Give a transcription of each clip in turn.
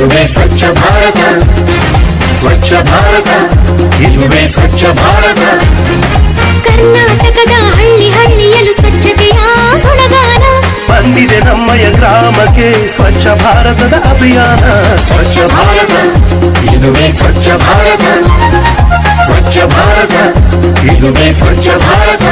ಇದುವೇ ಸ್ವಚ್ಛ ಭಾರತ, ಸ್ವಚ್ಛ ಭಾರತ, ಇದುವೇ ಸ್ವಚ್ಛ ಭಾರತ. ಕರ್ನಾಟಕದ ಹಳ್ಳಿ ಹಳ್ಳಿಯಲ್ಲೂ ಸ್ವಚ್ಛತೆಯ ಗುಣಗಾನ ಬಂದಿದೆ ನಮ್ಮಯ ಗ್ರಾಮಕ್ಕೆ ಸ್ವಚ್ಛ ಭಾರತದ ಅಭಿಯಾನ. ಸ್ವಚ್ಛ ಭಾರತ, ಇದುವೇ ಸ್ವಚ್ಛ ಭಾರತ, ಸ್ವಚ್ಛ ಭಾರತ, ಇದುವೇ ಸ್ವಚ್ಛ ಭಾರತ.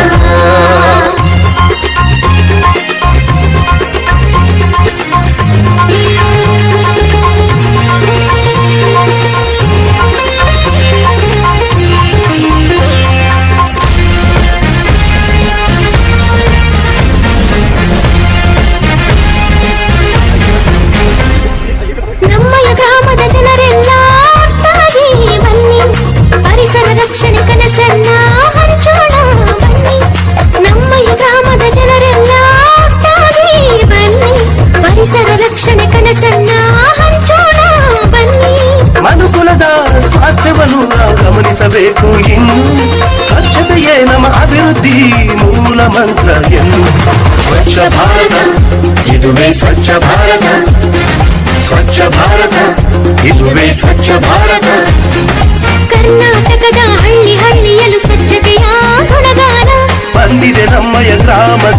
ನಮ್ಮಯ ಗ್ರಾಮದ ಜನರೆಲ್ಲ ಒಟ್ಟಾಗಿ ಬನ್ನಿ, ಪರಿಸರ ರಕ್ಷಣೆ ಕನಸನ್ನ ಹಂಚೋಣ ಬನ್ನಿ. ನಮ್ಮಯ ಗ್ರಾಮದ ಜನರೆಲ್ಲ ಒಟ್ಟಾಗಿ ಬನ್ನಿ, ಪರಿಸರ ರಕ್ಷಣೆ ಕನಸನ್ನ ಹಂಚೋಣ ಬನ್ನಿ. ಮನುಕುಲದ ಸ್ವಾಸ್ಥ್ಯವನ್ನು ನಾವು ಗಮನಿಸಬೇಕು ಇನ್ನು, ಸ್ವಚ್ಛತೆಯೇ ನಮ್ಮ ಅಭಿವೃದ್ಧಿ ಮೂಲ ಮಂತ್ರ ಎಂದು. ಸ್ವಚ್ಛ ಭಾರತ, ಇದುವೇ ಸ್ವಚ್ಛ ಭಾರತ, ಸ್ವಚ್ಛ ಭಾರತ, ಇದುವೇ ಸ್ವಚ್ಛ ಭಾರತ. ಕರ್ನಾಟಕದ ಹಳ್ಳಿ ಹಳ್ಳಿಯಲ್ಲೂ ಸ್ವಚ್ಛತೆಯ ಗುಣಗಾನ ಬಂದಿದೆ ನಮ್ಮಯ ಗ್ರಾಮಕ್ಕೆ